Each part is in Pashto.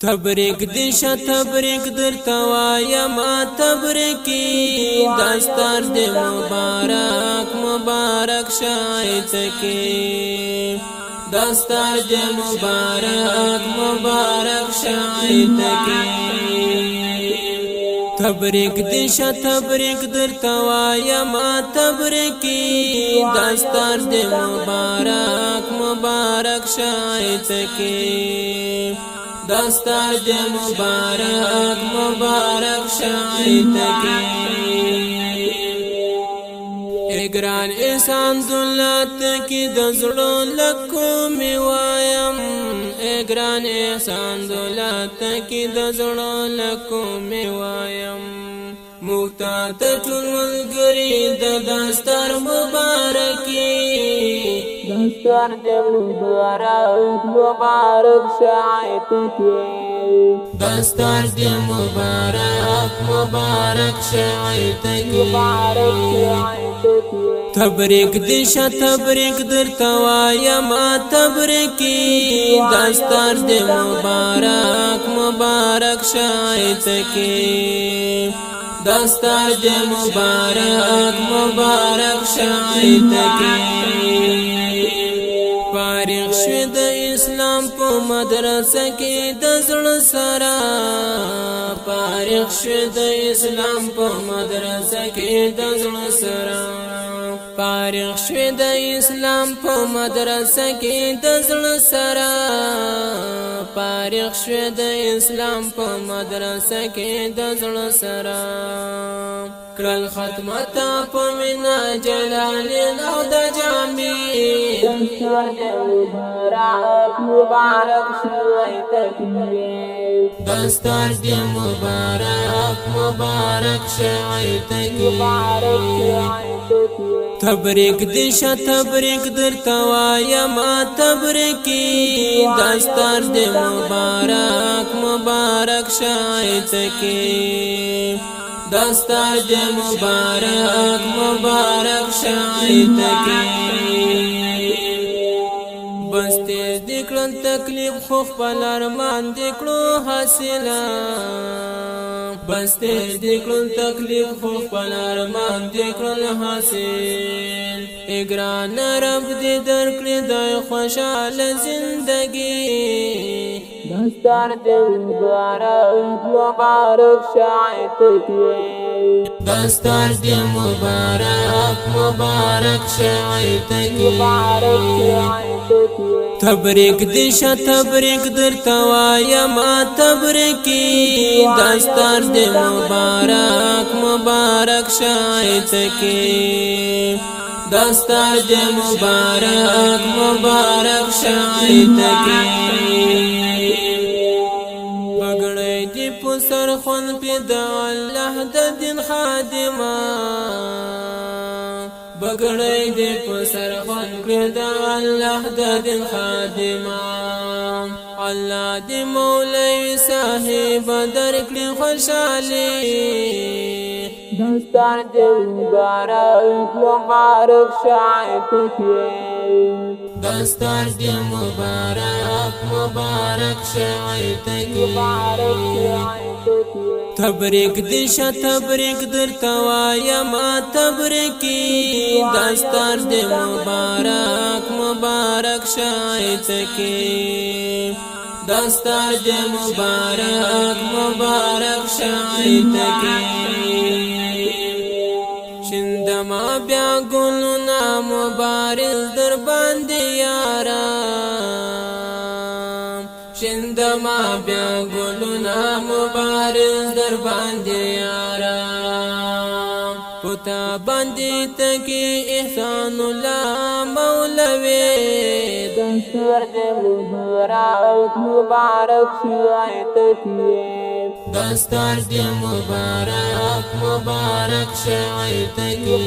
تبریک دیشا تبریک در توایا ما تبریکی دستار دے مبارک مبارک شاید کی دستار دے مبارک مبارک شاید کی تبریک دیشا تبریک در توایا ما تبریکی دستار دے مبارک مبارک شاید کی دستار دے مبارک مبارک شاید کی اگران احسان دولت کی دزڑو لکو می وایم اگران احسان دولت کی دزڑو لکو می وایم مختار تطول ملگری دستار مبارکی دستار دے مبارک مبارک شاید کی دستار دے مبارک مبارک شاید کی تبریک دیشا تبریک در توایا ما تبریکی دستار دے مبارک مبارک شاید کی دستار دے مبارک مبارک شاید کی فارغ شوی د اسلام په مدرسه کې د زړه سره فارغ شوی د اسلام په مدرسه کې د زړه سره فارغ شوی د اسلام په مدرسه کې د زړه سره فارغ شوی د اسلام په مدرسه کې د زړه سره کړل ختمه په مینا جلال او د جامع مبارک مبارک شاید کی دستار دے مبارک مبارک شاید کی تبریک دیشا تبریک در توایا ما تبریکی دستار دے مبارک مبارک شاید کی دستار دے مبارک مبارک شاید کی بس تیز دکلن تکلیف خوف پلار مان دکلو حاصلہ بس تیز دکلن تکلیف خوف پلار مان دکلو حاصل اگران رب دی درکلی دای خوشحال زندگی دستار دے مبارک مبارک شاید کی دستار دے مبارک مبارک شاید کی تبریک دیشا تبریک در توایا ما تبریکی دستار دے مبارک مبارک شاید کی دستار دے مبارک مبارک شاید کی بگڑی دی پسر خون پیدا اللہ دا دین خادمہ بگڑی دی پسر خون پیدا اللہ دا دین خادمہ اللہ دی مولی صاحب درکلی خوشحالی دستار دے مبارک مبارک شاید کی دستار دے مبارک مبارک شاید کی تبریک دیشا تبریک در توایا ما تبریکی دستار دے مبارک مبارک شاید کی دستار دے مبارک مبارک شاید کی شندما بیا گلونا مبارز در باندې یارام شندما بیا گلونا مبارز در باندې یارام پتا باندې تکي احسان الله مولوي دستار دے مبارک مبارک شاید کی دستار دے مبارک مبارک شاید کی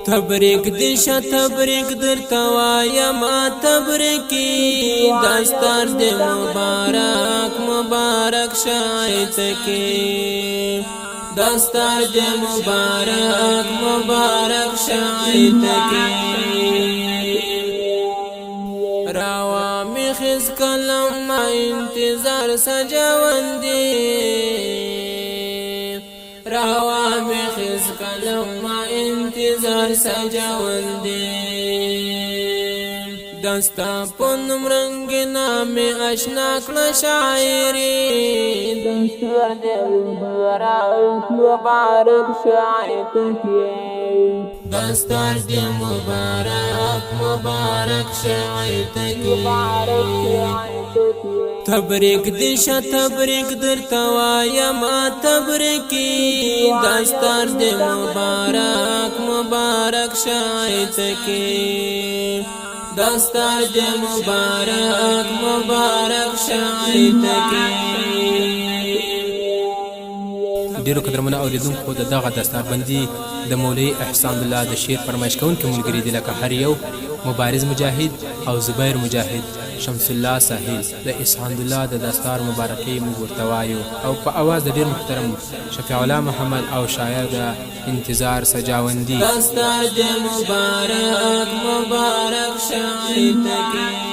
تبریک دیشا تبریک در توایا ما تبریکی دستار دے مبارک مبارک شاید کی دستار دے مبارک مبارک شاید کی راوا می خز کلم ماین انتظار سجاوندی روا می خز کلم ما انتظار سجاوندی دستا پنم رنگ نام اشنا کل شاعری دستور دل مبارک مبارک شاعر تکیه دستور دل مبارک مبارک شاعر تکیه تبریک دیشا تبریک در توایا ما تبریکی دستور دل مبارک مبارک شاعر تکیه دستار دے مبارک مبارک شاعر تکی ډیرو قدرمنو اوریدونکو د دغه دستار بندي د مولوي احسان الله د شعر فرمایش کوونکي ملګري دي لکه هر یو مبارز مجاهد او زبیر مجاهد شمس الله ساحل د احسان الله د دستار مبارکي موږ ورته وایو او په اواز د ډیر محترم شفیع الله محمد او شاعر د انتظار سجاوندی دستار دے مبارک مبارک شاعر تکی